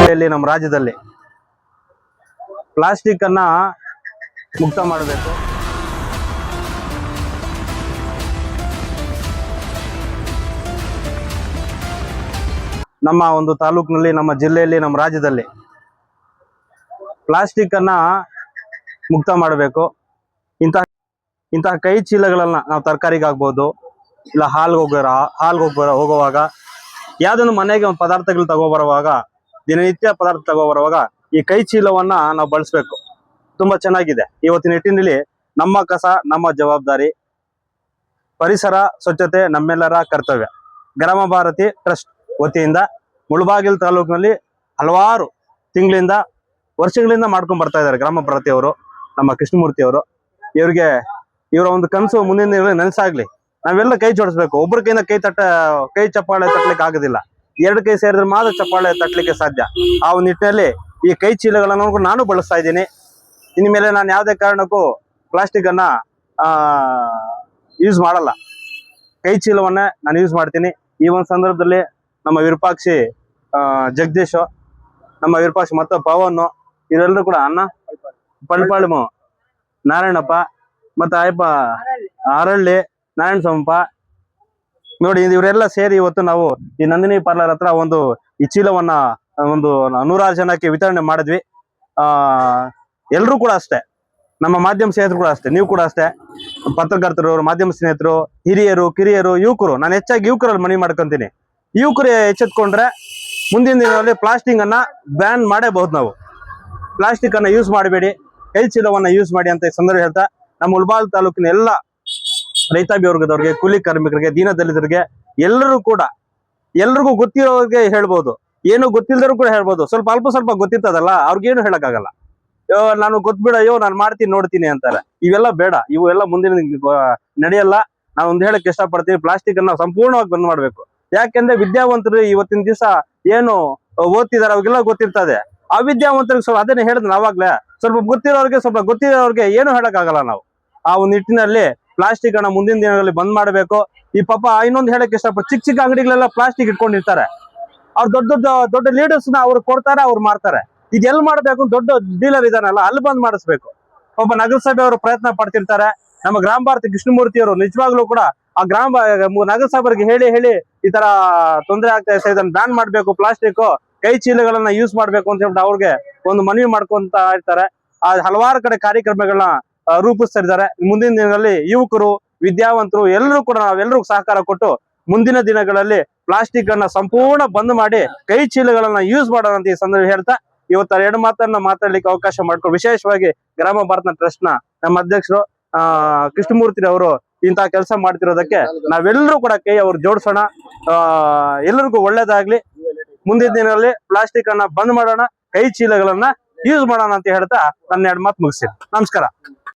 ಜಿಲ್ಲೆಯಲ್ಲಿ ನಮ್ಮ ರಾಜ್ಯದಲ್ಲಿ ಪ್ಲಾಸ್ಟಿಕ್ ಅನ್ನ ಮುಕ್ತ ಮಾಡಬೇಕು. ನಮ್ಮ ಒಂದು ತಾಲೂಕಿನಲ್ಲಿ, ನಮ್ಮ ಜಿಲ್ಲೆಯಲ್ಲಿ, ನಮ್ಮ ರಾಜ್ಯದಲ್ಲಿ ಪ್ಲಾಸ್ಟಿಕ್ ಅನ್ನ ಮುಕ್ತ ಮಾಡಬೇಕು. ಇಂತಹ ಕೈ ಚೀಲಗಳನ್ನ ನಾವು ತರಕಾರಿಗಾಗ್ಬೋದು, ಇಲ್ಲ ಹೋಗುವಾಗ ಯಾವ್ದೊಂದು ಮನೆಗೆ ಒಂದು ಪದಾರ್ಥಗಳು ತಗೋಬರುವಾಗ, ದಿನನಿತ್ಯ ಪದಾರ್ಥ ತಗೋಬರುವಾಗ ಈ ಕೈ ಚೀಲವನ್ನ ನಾವು ಬಳಸಬೇಕು. ತುಂಬಾ ಚೆನ್ನಾಗಿದೆ. ಇವತ್ತಿನ ನಿಟ್ಟಿನಲ್ಲಿ ನಮ್ಮ ಕಸ ನಮ್ಮ ಜವಾಬ್ದಾರಿ, ಪರಿಸರ ಸ್ವಚ್ಛತೆ ನಮ್ಮೆಲ್ಲರ ಕರ್ತವ್ಯ. ಗ್ರಾಮ ಭಾರತಿ ಟ್ರಸ್ಟ್ ವತಿಯಿಂದ ಮುಳಬಾಗಿಲು ತಾಲೂಕಿನಲ್ಲಿ ಹಲವಾರು ತಿಂಗಳಿಂದ, ವರ್ಷಗಳಿಂದ ಮಾಡ್ಕೊಂಡು ಬರ್ತಾ ಇದ್ದಾರೆ ಗ್ರಾಮ ಭಾರತಿ ಅವರು, ನಮ್ಮ ಕೃಷ್ಣಮೂರ್ತಿ ಅವರು. ಇವರ ಒಂದು ಕನಸು ಮುಂದಿನ ದಿನಗಳಲ್ಲಿ ನನಸಾಗ್ಲಿ. ನಾವೆಲ್ಲ ಕೈ ಜೋಡಿಸ್ಬೇಕು. ಒಬ್ಬರ ಕೈಯಿಂದ ಕೈ ಚಪ್ಪಾಳೆ ತಟ್ಟಲಿಕ್ಕೆ ಆಗೋದಿಲ್ಲ. ಎರಡು ಕೈ ಸೇರಿದ್ರೆ ಮಾತ್ರ ಚಪ್ಪಾಳೆ ತಟ್ಟಲಿಕ್ಕೆ ಸಾಧ್ಯ. ಆ ಒಂದು ನಿಟ್ಟಿನಲ್ಲಿ ಈ ಕೈ ಚೀಲಗಳನ್ನು ನಾನು ಬಳಸ್ತಾ ಇದ್ದೀನಿ. ಇನ್ಮೇಲೆ ನಾನು ಯಾವುದೇ ಕಾರಣಕ್ಕೂ ಪ್ಲಾಸ್ಟಿಕ್ ಅನ್ನ ಯೂಸ್ ಮಾಡಲ್ಲ. ಕೈ ಚೀಲವನ್ನೇ ನಾನು ಯೂಸ್ ಮಾಡ್ತೀನಿ. ಈ ಒಂದು ಸಂದರ್ಭದಲ್ಲಿ ನಮ್ಮ ವಿರೂಪಾಕ್ಷಿ ಜಗದೀಶ್, ನಮ್ಮ ವಿರೂಪಾಕ್ಷಿ ಮತ್ತು ಪವನ್, ಇವರೆಲ್ಲರೂ ಕೂಡ ಅಣ್ಣ ಪಳ್ಪಾಳ್ಮು ನಾರಾಯಣಪ್ಪ ಮತ್ತು ಅಯ್ಯಪ್ಪ ಅರಳ್ಳಿ ನಾರಾಯಣ ಸ್ವಾಮಪ್ಪ ನೋಡಿ, ಇವರೆಲ್ಲ ಸೇರಿ ಇವತ್ತು ನಾವು ಈ ನಂದಿನಿ ಪಾರ್ಲರ್ ಹತ್ರ ಈ ಚೀಲವನ್ನ 100 ಜನಕ್ಕೆ ವಿತರಣೆ ಮಾಡಿದ್ವಿ. ಎಲ್ಲರೂ ಕೂಡ ಅಷ್ಟೇ, ನಮ್ಮ ಮಾಧ್ಯಮ ಸ್ನೇಹಿತರು ಕೂಡ ಅಷ್ಟೇ, ನೀವು ಕೂಡ ಅಷ್ಟೇ, ಪತ್ರಕರ್ತರು, ಮಾಧ್ಯಮ ಸ್ನೇಹಿತರು, ಹಿರಿಯರು, ಕಿರಿಯರು, ಯುವಕರು. ನಾನು ಹೆಚ್ಚಾಗಿ ಯುವಕರಲ್ಲಿ ಮನವಿ ಮಾಡ್ಕೊಂತೀನಿ. ಯುವಕರು ಎಚ್ಚೆತ್ಕೊಂಡ್ರೆ ಮುಂದಿನ ದಿನಗಳಲ್ಲಿ ಪ್ಲಾಸ್ಟಿಕ್ ಅನ್ನ ಬ್ಯಾನ್ ಮಾಡಬಹುದು. ನಾವು ಪ್ಲಾಸ್ಟಿಕ್ ಅನ್ನ ಯೂಸ್ ಮಾಡಬೇಡಿ, ಕೈ ಚೀಲವನ್ನ ಯೂಸ್ ಮಾಡಿ ಅಂತ ಸಂದರ್ಭ ಹೇಳ್ತಾ, ನಮ್ಮ ಮುಳಬಾಗಿಲು ತಾಲೂಕಿನ ಎಲ್ಲ ರೈತಾಪಿ ವರ್ಗದವ್ರಿಗೆ, ಕೂಲಿ ಕಾರ್ಮಿಕರಿಗೆ, ದೀನದಲಿತರಿಗೆ ಎಲ್ರಿಗೂ ಗೊತ್ತಿರೋರಿಗೆ ಹೇಳ್ಬೋದು, ಏನು ಗೊತ್ತಿಲ್ಲದ್ರು ಕೂಡ ಹೇಳ್ಬೋದು. ಸ್ವಲ್ಪ ಗೊತ್ತಿರ್ತದಲ್ಲ, ಅವ್ರಿಗೇನು ಹೇಳಕ್ಕಾಗಲ್ಲ. ನಾನು ಗೊತ್ತಬಿಡ, ನಾನು ಮಾಡ್ತೀನಿ ನೋಡ್ತೀನಿ ಅಂತಾರೆ. ಇವೆಲ್ಲ ಬೇಡ, ಇವೆಲ್ಲ ಮುಂದಿನ ನಡೆಯಲ್ಲ. ನಾನು ಒಂದು ಹೇಳಕ್ ಇಷ್ಟಪಡ್ತೀನಿ, ಪ್ಲಾಸ್ಟಿಕ್ ಅನ್ನ ಸಂಪೂರ್ಣವಾಗಿ ಬಂದ್ ಮಾಡ್ಬೇಕು. ಯಾಕೆಂದ್ರೆ ವಿದ್ಯಾವಂತರು ಇವತ್ತಿನ ದಿವಸ ಏನು ಓದ್ತಿದಾರೆ ಅವ್ರಿಗೆಲ್ಲ ಗೊತ್ತಿರ್ತದೆ. ಅವಿದ್ಯಾವಂತರಿಗೆ ಸ್ವಲ್ಪ ಅದನ್ನೇ ಹೇಳಿದ್ನ ಅವಾಗ್ಲೇ, ಸ್ವಲ್ಪ ಗೊತ್ತಿರೋರ್ಗೆ ಏನು ಹೇಳಕ್ಕಾಗಲ್ಲ. ನಾವು ಆ ಒಂದು ನಿಟ್ಟಿನಲ್ಲಿ ಪ್ಲಾಸ್ಟಿಕ್ ಅನ್ನ ಮುಂದಿನ ದಿನಗಳಲ್ಲಿ ಬಂದ್ ಮಾಡಬೇಕು. ಈ ಪಾಪ ಇನ್ನೊಂದು ಹೇಳಕ್ ಇಷ್ಟಪಟ್ಟು, ಚಿಕ್ಕ ಅಂಗಡಿಗಳೆಲ್ಲ ಪ್ಲಾಸ್ಟಿಕ್ ಇಟ್ಕೊಂಡಿರ್ತಾರೆ. ಅವ್ರು ದೊಡ್ಡ ಲೀಡರ್ಸ್ ನ ಅವ್ರು ಕೊಡ್ತಾರೆ, ಅವ್ರು ಮಾಡ್ತಾರೆ. ಇದೆಲ್ಲ ಮಾಡ್ಬೇಕು, ದೊಡ್ಡ ಡೀಲರ್ ಇದಾನಲ್ಲ ಅಲ್ಲಿ ಬಂದ್ ಮಾಡಿಸ್ಬೇಕು. ಒಬ್ಬ ನಗರಸಭೆಯವರು ಪ್ರಯತ್ನ ಪಡ್ತಿರ್ತಾರೆ. ನಮ್ಮ ಗ್ರಾಮ ಭಾರತಿ ಕೃಷ್ಣಮೂರ್ತಿ ಅವರು ನಿಜವಾಗ್ಲೂ ಕೂಡ ಆ ನಗರಸಭೆಗೆ ಹೇಳಿ ಈ ತರ ತೊಂದರೆ ಆಗ್ತಾ ಇದೆ, ಇದನ್ನ ಬ್ಯಾನ್ ಮಾಡ್ಬೇಕು, ಪ್ಲಾಸ್ಟಿಕ್ ಕೈ ಚೀಲಗಳನ್ನ ಯೂಸ್ ಮಾಡ್ಬೇಕು ಅಂತ ಹೇಳ್ಬಿಟ್ಟು ಅವ್ರಿಗೆ ಒಂದು ಮನವಿ ಮಾಡ್ಕೊಂತ ಇರ್ತಾರೆ. ಹಲವಾರು ಕಡೆ ಕಾರ್ಯಕ್ರಮಗಳನ್ನ ರೂಪಿಸ್ತಾ ಇದ್ದಾರೆ. ಮುಂದಿನ ದಿನಗಳಲ್ಲಿ ಯುವಕರು, ವಿದ್ಯಾವಂತರು ಎಲ್ಲರೂ ಕೂಡ ನಾವೆಲ್ಲರಿಗೂ ಸಹಕಾರ ಕೊಟ್ಟು ಮುಂದಿನ ದಿನಗಳಲ್ಲಿ ಪ್ಲಾಸ್ಟಿಕ್ ಅನ್ನ ಸಂಪೂರ್ಣ ಬಂದ್ ಮಾಡಿ ಕೈ ಚೀಲಗಳನ್ನ ಯೂಸ್ ಮಾಡೋಣ ಅಂತ ಈ ಸಂದರ್ಭ ಹೇಳ್ತಾ ಇವತ್ತು 2 ಮಾತನ್ನ ಮಾತಾಡ್ಲಿಕ್ಕೆ ಅವಕಾಶ ಮಾಡ್ಕೊಂಡು, ವಿಶೇಷವಾಗಿ ಗ್ರಾಮ ಭಾರತ ಟ್ರಸ್ಟ್ ನ ನಮ್ಮ ಅಧ್ಯಕ್ಷರು ಕೃಷ್ಣಮೂರ್ತಿ ಅವರು ಇಂತಹ ಕೆಲಸ ಮಾಡ್ತಿರೋದಕ್ಕೆ ನಾವೆಲ್ಲರೂ ಕೂಡ ಕೈ ಅವ್ರು ಜೋಡಿಸೋಣ. ಎಲ್ಲರಿಗೂ ಒಳ್ಳೇದಾಗ್ಲಿ. ಮುಂದಿನ ದಿನಗಳಲ್ಲಿ ಪ್ಲಾಸ್ಟಿಕ್ ಅನ್ನ ಬಂದ್ ಮಾಡೋಣ, ಕೈ ಚೀಲಗಳನ್ನ ಯೂಸ್ ಮಾಡೋಣ ಅಂತ ಹೇಳ್ತಾ ನನ್ನ 2 ಮಾತು ಮುಗಿಸ್ತೀನಿ. ನಮಸ್ಕಾರ.